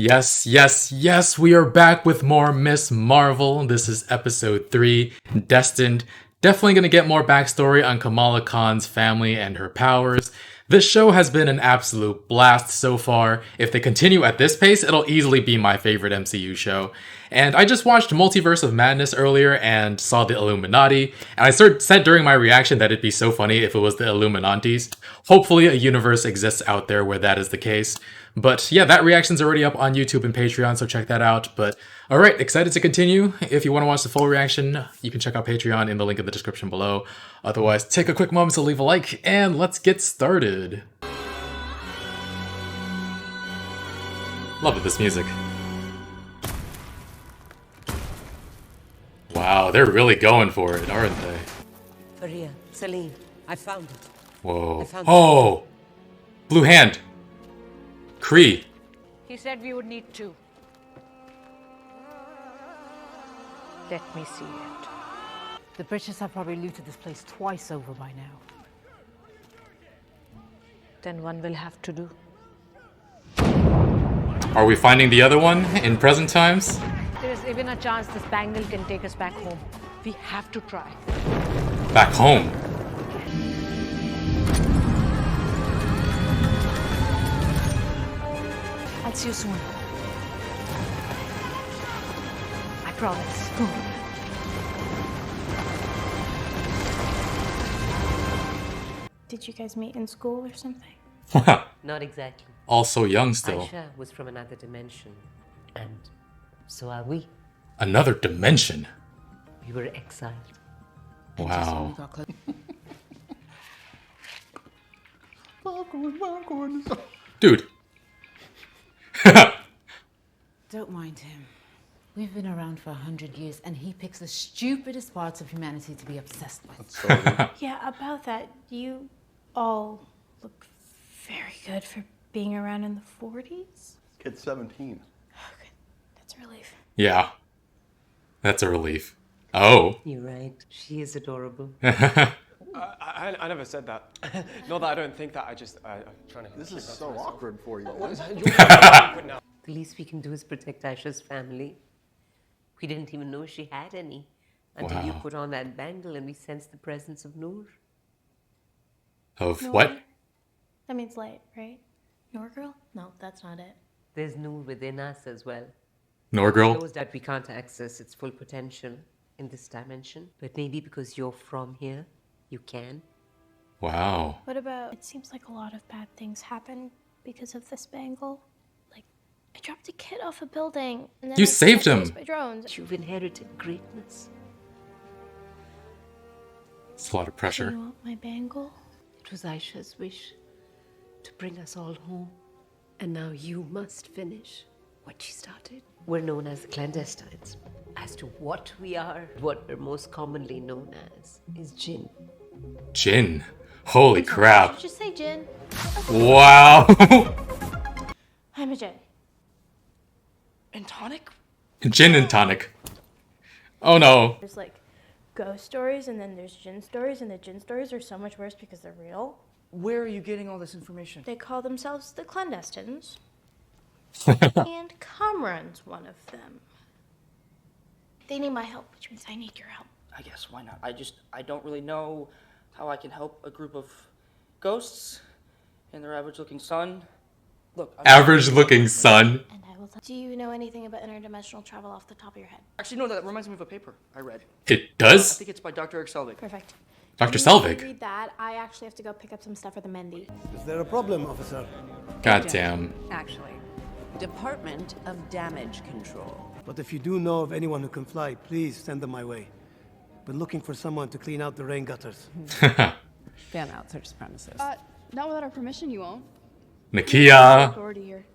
Yes, yes, yes, we are back with more Miss Marvel. This is episode 3, Destined. Definitely gonna get more backstory on Kamala Khan's family and her powers. This show has been an absolute blast so far. If they continue at this pace, it'll easily be my favorite MCU show. And I just watched Multiverse of Madness earlier and saw the Illuminati, and I said during my reaction that it'd be so funny if it was the Illuminantes. Hopefully a universe exists out there where that is the case. But yeah, that reaction's already up on YouTube and Patreon, so check that out. But alright, excited to continue. If you want to watch the full reaction, you can check out Patreon in the link in the description below. Otherwise, take a quick moment to leave a like, and let's get started. Love this music. Wow, they're really going for it, aren't they? Faria, Celine, I found it. Whoa. Oh! Blue hand! Kree. He said we would need 2. Let me see it. The British have probably looted this place twice over by now. Then one will have to do. Are we finding the other one in present times? There is even a chance this bangle can take us back home. We have to try. Back home? I'll see you soon. I promise. Did you guys meet in school or something? Not exactly. Also young still. Aisha was from another dimension. And so are we. Another dimension? We were exiled. Wow. Dude. Don't mind him. We've been around for 100 years and he picks the stupidest parts of humanity to be obsessed with. Yeah, about that, you all look very good for being around in the 40s. Kid's 17. Okay, that's a relief. Yeah. That's a relief. Oh. You're right. She is adorable. I never said that. Not that I don't think that. I'm trying to. This is so awkward for you. The least we can do is protect Aisha's family. We didn't even know she had any until you Wow. put on that bangle and we sensed the presence of Noor. Of Noor? what? That means light, right? Noor girl? No, that's not it. There's Noor within us as well. Norgirl? Shows that we can't access its full potential in this dimension. But maybe because you're from here, you can. Wow. What about, it seems like a lot of bad things happen because of this bangle. Like, I dropped a kid off a building and then You I got saved him. chased by drones. You've inherited greatness. It's a lot of Do pressure. you want my bangle? It was Aisha's wish to bring us all home. And now you must finish what she started. We're known as the Clandestines. As to what we are, what we're most commonly known as is Jinn. Jinn. Holy crap. Just say Jin. Wow. I'm a Jin. And tonic? Gin and tonic. Oh no. There's like ghost stories and then there's Jin stories, and the Jin stories are so much worse because they're real. Where are you getting all this information? They call themselves the Clandestines. And Kamran's one of them. They need my help, which means I need your help. I guess, why not? I don't really know how I can help a group of ghosts and their average-looking son. Look, Average looking son. And I will tell. Do you know anything about interdimensional travel off the top of your head? Actually, no, that reminds me of a paper I read. It I does? think it's by Dr. Eric Selvig. Perfect. Dr. When you Selvig. read that, I actually have to go pick up some stuff for the Mendy. Is there a problem, officer? God damn. Actually, Department of Damage Control. But if you do know of anyone who can fly, please send them my way. Been looking for someone to clean out the rain gutters. Fan out search premises. Not without our permission, you won't. Nakia. Authority here.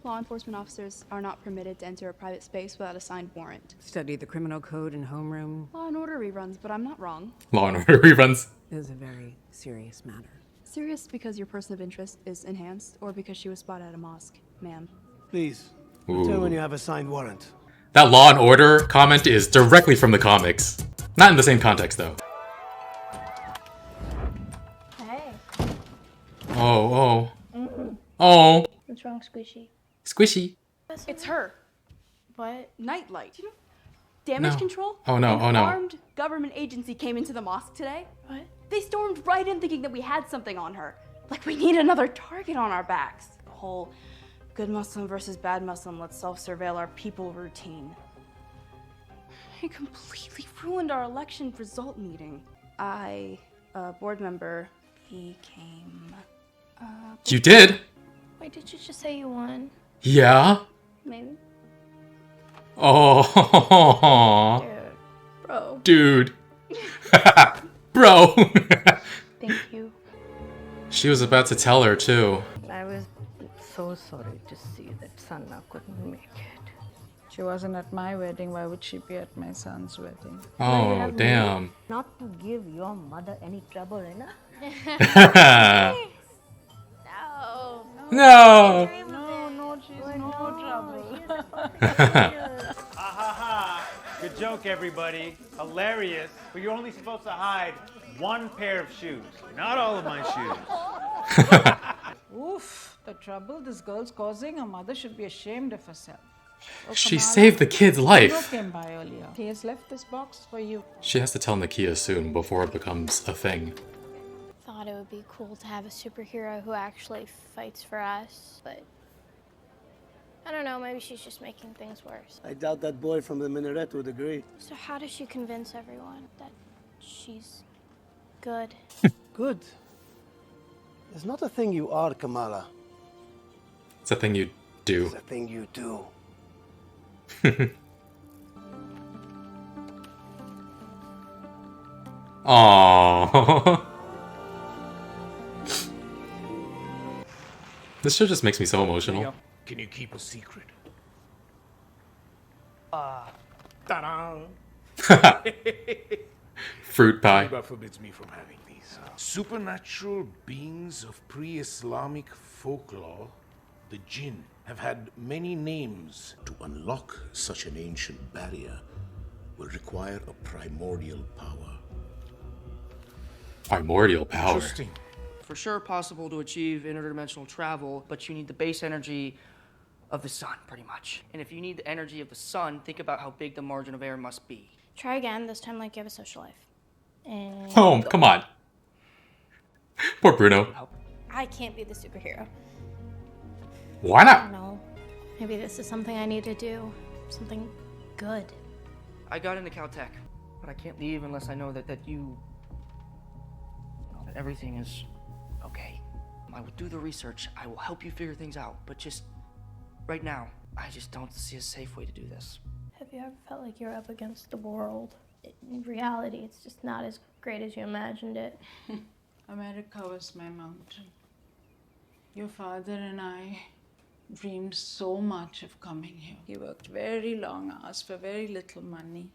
Law enforcement officers are not permitted to enter a private space without a signed warrant. Study the criminal code in homeroom Law and order reruns, but I'm not wrong. Law and Order reruns. is a very serious matter. Serious because your person of interest is enhanced, or because she was spotted at a mosque, ma'am. Please, Ooh. return when you have a signed warrant. That Law and Order comment is directly from the comics. Not in the same context, though. Hey. Oh, oh. Oh. What's wrong, Squishy? Squishy. this? It's her. What? Nightlight. You know, damage No. control? Oh, no, An oh, no. armed government agency came into the mosque today. What? They stormed right in thinking that we had something on her. Like we need another target on our backs. The whole good Muslim versus bad Muslim, let's self-surveil our people routine. It completely ruined our election result meeting. A board member, he came. You did? Wait, did you just say you won? Yeah? Maybe. Oh. Dude, bro. Dude. Bro. Thank you. She was about to tell her, too. I was so sorry to see that Sanna couldn't make it. She wasn't at my wedding. Why would she be at my son's wedding? Oh, damn. Not to give your mother any trouble, you know? No. No, she's no trouble. Ha ha ha! Good joke, everybody. Hilarious. But you're only supposed to hide one pair of shoes, not all of my shoes. Oof, the trouble this girl's causing, her mother should be ashamed of herself. Oh, She Kamala, saved the kid's life. Hero came by earlier. He has left this box for you. She has to tell Nakia soon before it becomes a thing. Thought it would be cool to have a superhero who actually fights for us, but I don't know, maybe she's just making things worse. I doubt that boy from the minaret would agree. So how does she convince everyone that she's good? Good. It's not a thing you are, Kamala. It's a thing you do. It's a thing you do. Aww. This show just makes me so emotional. Can you keep a secret? Ta-da! Fruit pie. Shiva forbids me from having these. Supernatural beings of pre-Islamic folklore, the jinn, have had many names. To unlock such an ancient barrier will require a primordial power. Primordial power. Interesting. For sure possible to achieve interdimensional travel, but you need the base energy of the sun, pretty much. And if you need the energy of the sun, think about how big the margin of error must be. Try again, this time like you have a social life. And Oh, come on. Poor Bruno. I can't be the superhero. Why I not? don't know. Maybe this is something I need to do. Something good. I got into Caltech, but I can't leave unless I know that everything is okay. I will do the research. I will help you figure things out. But just right now, I just don't see a safe way to do this. Have you ever felt like you're up against the world? In reality, it's just not as great as you imagined it. America was my mountain. Your father and I dreamed so much of coming here. He worked very long hours for very little money.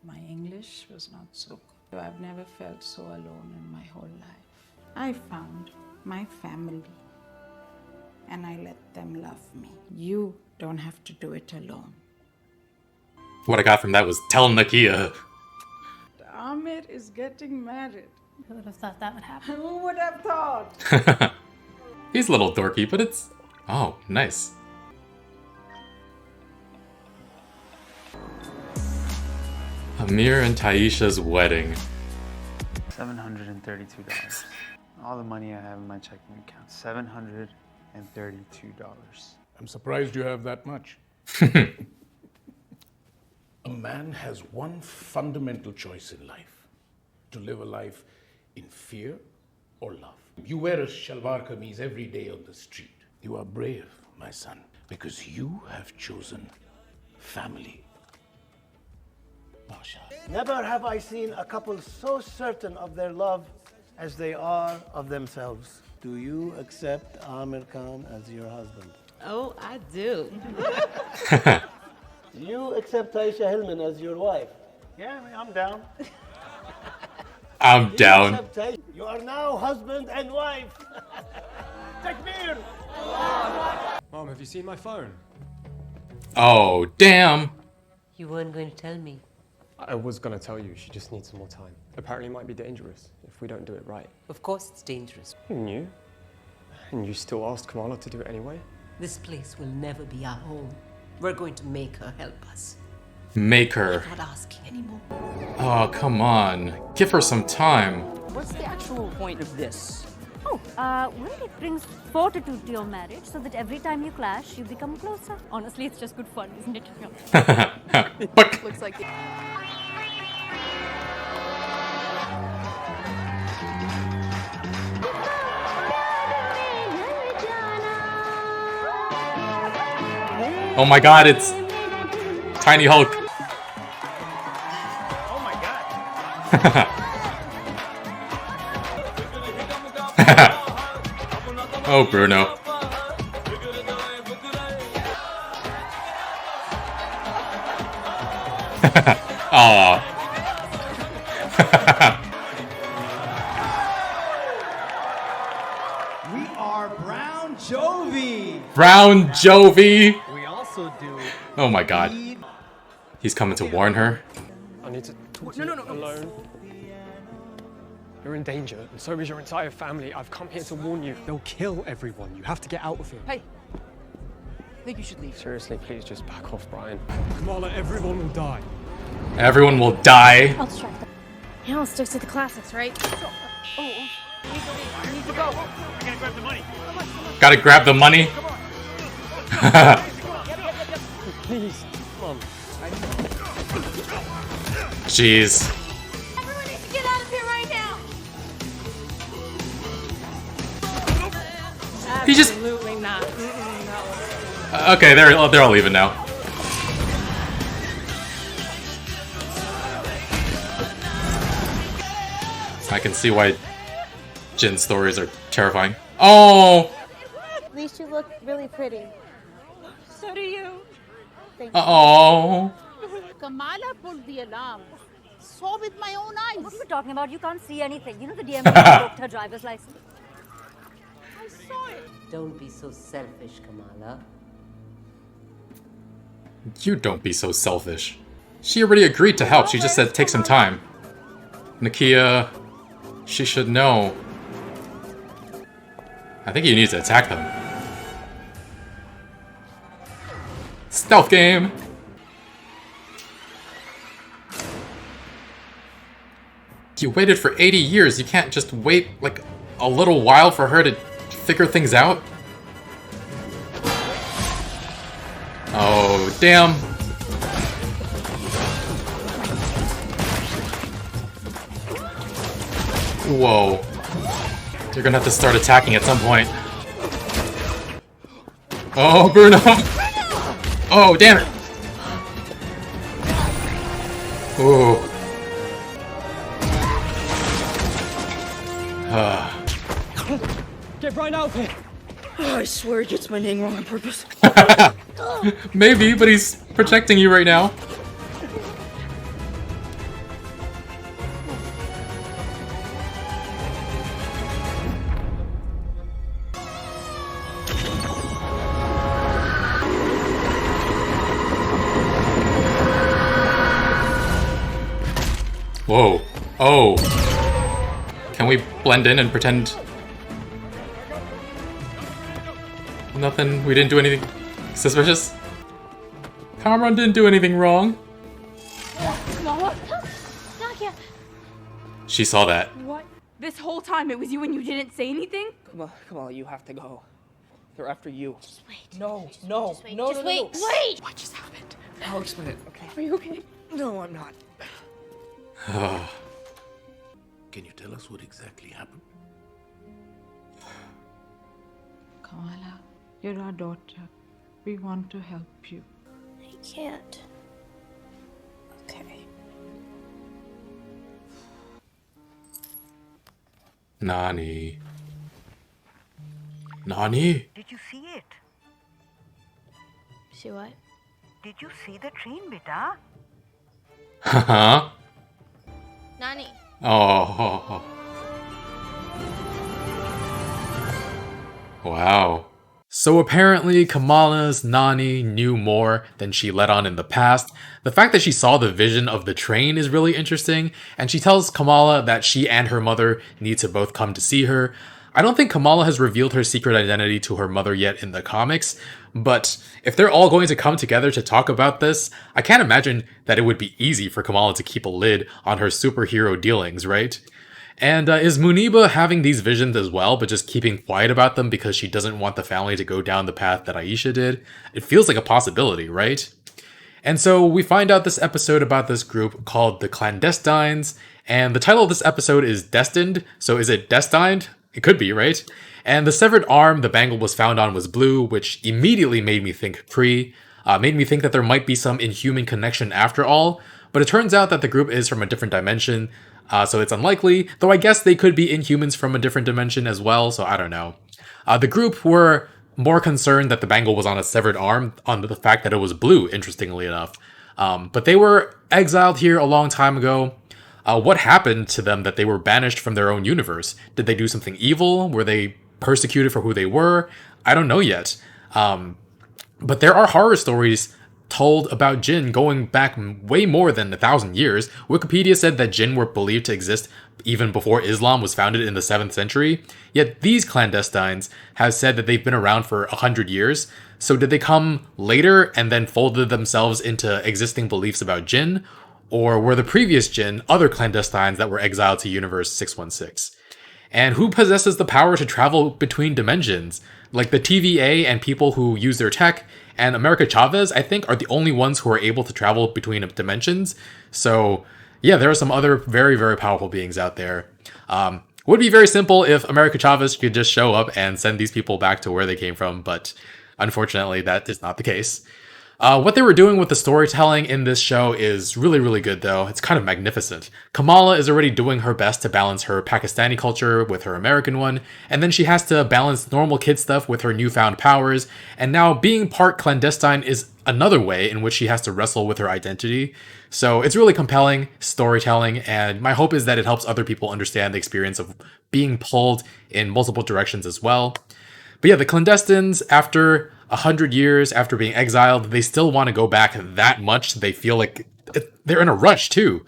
My English was not so good. I've never felt so alone in my whole life. I found my family and I let them love me. You don't have to do it alone. What I got from that was tell Nakia. Amir is getting married. Who would have thought that would happen? Who would have thought? He's a little dorky, but it's... Oh, nice. Amir and Taisha's wedding. $732. All the money I have in my checking account. $732. I'm surprised you have that much. A man has one fundamental choice in life: to live a life in fear or love. You wear a shalwar kameez every day on the street. You are brave, my son, because you have chosen family. Never have I seen a couple so certain of their love as they are of themselves. Do you accept Amir Khan as your husband? Oh, I do. Do you accept Taisha Hillman as your wife? Yeah, I'm down. I'm down. You are now husband and wife. Takbir! Mom, have you seen my phone? Oh, damn. You weren't going to tell me. I was going to tell you, she just needs some more time. Apparently it might be dangerous if we don't do it right. Of course it's dangerous. You knew. And you still asked Kamala to do it anyway? This place will never be our home. We're going to make her help us. Make her. I'm not asking anymore. Oh, come on. Give her some time. What's the actual point of this? Oh, well, it brings fortitude to your marriage so that every time you clash, you become closer. Honestly, it's just good fun, isn't it? Looks like. Oh my god, it's Tiny Hulk. Oh my god. Oh, Bruno. Aww. We are Brown Jovi. Brown Jovi. We also do. Oh my god. He's coming to warn her. I need to talk to you alone. You're in danger, and so is your entire family. I've come here to warn you. They'll kill everyone. You have to get out of here. Hey, I think you should leave. Seriously, please just back off, Brian. Kamala, everyone will die. Everyone will die. I'll distract them. You know, stick to the classics, right? Oh, we need to go. I gotta grab the money. Gotta grab the money. Please, Mom. Jeez. Everyone needs to get out of here right now. He just- Absolutely not. Okay, they're all leaving now. I can see why Jin's stories are terrifying. Oh! These two look really pretty. So do you. Oh! Kamala pulled the alarm. Saw with my own eyes. What are you talking about? You can't see anything. You know the DMV revoked her driver's license. I saw it. Don't be so selfish, Kamala. You don't be so selfish. She already agreed to help. She just said take some time. Nakia, she should know. I think you need to attack them. Stealth game! You waited for 80 years. You can't just wait like a little while for her to figure things out? Oh, damn. Whoa. You're gonna have to start attacking at some point. Oh, Bruno! Oh, damn it! Ooh. Get Brian out of here. Oh, I swear he gets my name wrong on purpose. Maybe, but he's protecting you right now. Whoa. Oh. Can we blend in and pretend nothing? We didn't do anything suspicious? Kamran didn't do anything wrong. Kamala? Nakia. She saw that. What? This whole time it was you and you didn't say anything? Come on, you have to go. They're after you. Just wait. No. Just wait. No. Wait. What just happened? I'll explain it, okay? Are you okay? No, I'm not. Can you tell us what exactly happened? Kamala, you're our daughter. We want to help you. I can't. Okay. Nani? Nani? Did you see it? See what? Did you see the train, beta? Huh? Nani. Oh. Wow. So apparently Kamala's Nani knew more than she let on in the past. The fact that she saw the vision of the train is really interesting, and she tells Kamala that she and her mother need to both come to see her. I don't think Kamala has revealed her secret identity to her mother yet in the comics, but if they're all going to come together to talk about this, I can't imagine that it would be easy for Kamala to keep a lid on her superhero dealings, right? And is Muniba having these visions as well, but just keeping quiet about them because she doesn't want the family to go down the path that Aisha did? It feels like a possibility, right? And so we find out this episode about this group called the Clandestines, and the title of this episode is Destined, so is it Destined? It could be, right? And the severed arm the bangle was found on was blue, which immediately made me think Kree, made me think that there might be some inhuman connection after all, but it turns out that the group is from a different dimension, so it's unlikely, though I guess they could be Inhumans from a different dimension as well, so I don't know. The group were more concerned that the bangle was on a severed arm, on the fact that it was blue, interestingly enough. But they were exiled here a long time ago. What happened to them that they were banished from their own universe? Did they do something evil? Were they persecuted for who they were? I don't know yet. But there are horror stories told about Jinn going back way more than 1,000 years. Wikipedia said that Jinn were believed to exist even before Islam was founded in the 7th century. Yet these clandestines have said that they've been around for 100 years. So did they come later and then folded themselves into existing beliefs about Jinn? Or were the previous Jinn other clandestines that were exiled to Universe 616? And who possesses the power to travel between dimensions? Like the TVA and people who use their tech, and America Chavez, I think, are the only ones who are able to travel between dimensions. So, yeah, there are some other very, very powerful beings out there. Would be very simple if America Chavez could just show up and send these people back to where they came from, but unfortunately, that is not the case. What they were doing with the storytelling in this show is really, really good, though. It's kind of magnificent. Kamala is already doing her best to balance her Pakistani culture with her American one, and then she has to balance normal kid stuff with her newfound powers, and now being part clandestine is another way in which she has to wrestle with her identity. So it's really compelling storytelling, and my hope is that it helps other people understand the experience of being pulled in multiple directions as well. But yeah, the Clandestines, after 100 years after being exiled, they still want to go back that much. They feel like they're in a rush too.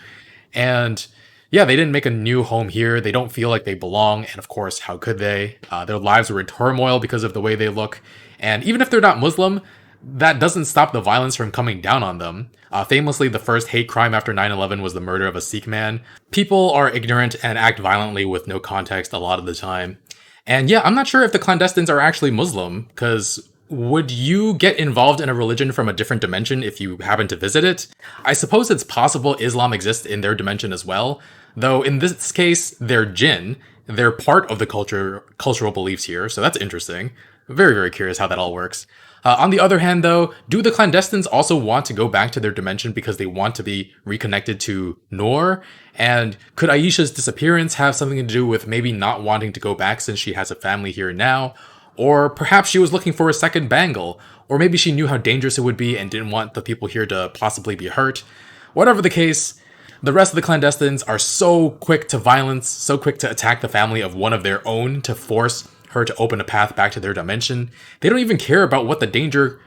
And yeah, they didn't make a new home here. They don't feel like they belong. And of course, how could they? Their lives were in turmoil because of the way they look. And even if they're not Muslim, that doesn't stop the violence from coming down on them. Famously, the first hate crime after 9/11 was the murder of a Sikh man. People are ignorant and act violently with no context a lot of the time. And yeah, I'm not sure if the Clandestines are actually Muslim, because would you get involved in a religion from a different dimension if you happen to visit it? I suppose it's possible Islam exists in their dimension as well, though in this case, they're Jinn. They're part of the cultural beliefs here, so that's interesting. Very, very curious how that all works. On the other hand, though, do the Clandestines also want to go back to their dimension because they want to be reconnected to Noor? And could Aisha's disappearance have something to do with maybe not wanting to go back since she has a family here now? Or perhaps she was looking for a second bangle, or maybe she knew how dangerous it would be and didn't want the people here to possibly be hurt. Whatever the case, the rest of the Clandestines are so quick to violence, so quick to attack the family of one of their own to force her to open a path back to their dimension. They don't even care about what the danger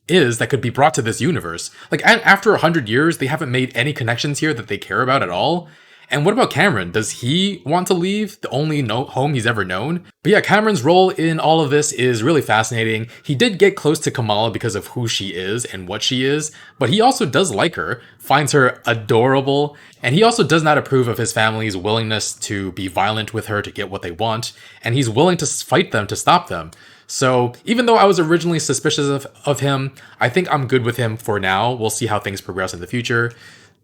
is that could be brought to this universe. Like, after 100 years, they haven't made any connections here that they care about at all. And what about Cameron? Does he want to leave the only home he's ever known? But yeah, Cameron's role in all of this is really fascinating. He did get close to Kamala because of who she is and what she is, but he also does like her, finds her adorable, and he also does not approve of his family's willingness to be violent with her to get what they want, and he's willing to fight them to stop them. So even though I was originally suspicious of him, I think I'm good with him for now. We'll see how things progress in the future.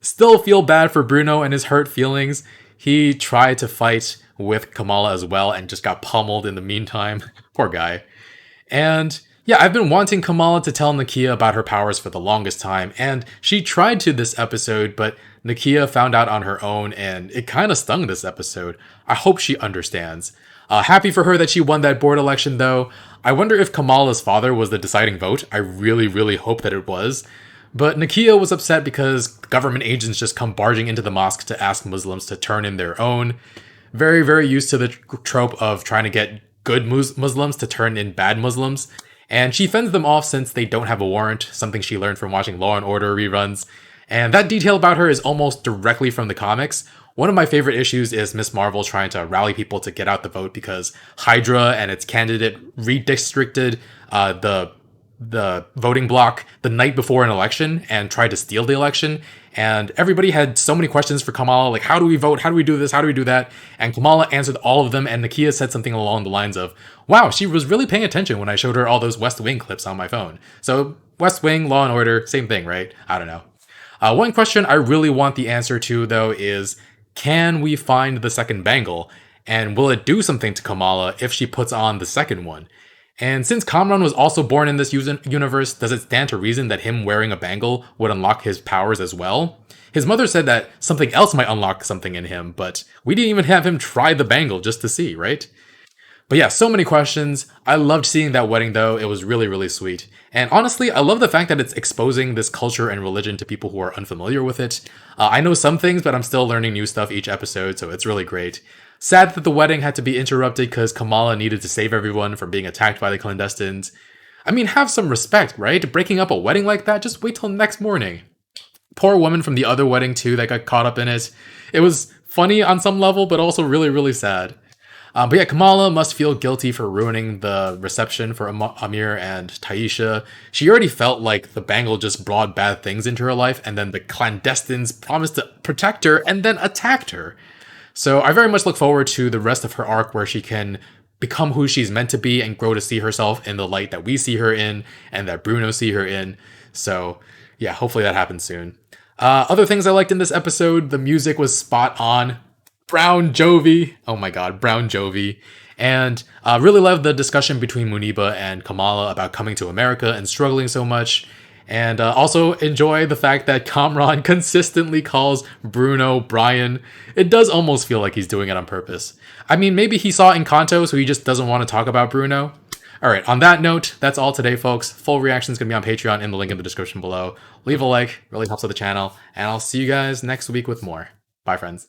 Still feel bad for Bruno and his hurt feelings. He tried to fight with Kamala as well and just got pummeled in the meantime. Poor guy. And yeah, I've been wanting Kamala to tell Nakia about her powers for the longest time, and she tried to this episode, but Nakia found out on her own, and it kind of stung this episode. I hope she understands. Happy for her that she won that board election, though. I wonder if Kamala's father was the deciding vote. I really, really hope that it was. But Nakia was upset because government agents just come barging into the mosque to ask Muslims to turn in their own. Very, very used to the trope of trying to get good Muslims to turn in bad Muslims. And she fends them off since they don't have a warrant, something she learned from watching Law & Order reruns. And that detail about her is almost directly from the comics. One of my favorite issues is Miss Marvel trying to rally people to get out the vote because Hydra and its candidate redistricted the voting block the night before an election and tried to steal the election. And everybody had so many questions for Kamala, like, how do we vote? How do we do this? How do we do that? And Kamala answered all of them, and Nakia said something along the lines of, wow, she was really paying attention when I showed her all those West Wing clips on my phone. So West Wing, Law and Order, same thing, right? I don't know. One question I really want the answer to, though, is can we find the second bangle? And will it do something to Kamala if she puts on the second one? And since Kamran was also born in this universe, does it stand to reason that him wearing a bangle would unlock his powers as well? His mother said that something else might unlock something in him, but we didn't even have him try the bangle just to see, right? But yeah, so many questions. I loved seeing that wedding though. It was really, really sweet. And honestly, I love the fact that it's exposing this culture and religion to people who are unfamiliar with it. I know some things, but I'm still learning new stuff each episode, so it's really great. Sad that the wedding had to be interrupted because Kamala needed to save everyone from being attacked by the Clandestines. I mean, have some respect, right? Breaking up a wedding like that, just wait till next morning. Poor woman from the other wedding too that got caught up in it. It was funny on some level, but also really, really sad. But yeah, Kamala must feel guilty for ruining the reception for Amir and Taisha. She already felt like the bangle just brought bad things into her life, and then the Clandestines promised to protect her and then attacked her. So I very much look forward to the rest of her arc where she can become who she's meant to be and grow to see herself in the light that we see her in and that Bruno see her in. So yeah, hopefully that happens soon. Other things I liked in this episode, the music was spot on. Brown Jovi. Oh my god, Brown Jovi. And really loved the discussion between Muniba and Kamala about coming to America and struggling so much. And also enjoy the fact that Kamran consistently calls Bruno Brian. It does almost feel like he's doing it on purpose. I mean, maybe he saw Encanto, so he just doesn't want to talk about Bruno. Alright, on that note, that's all today, folks. Full reaction is going to be on Patreon in the link in the description below. Leave a like, really helps out the channel, and I'll see you guys next week with more. Bye, friends.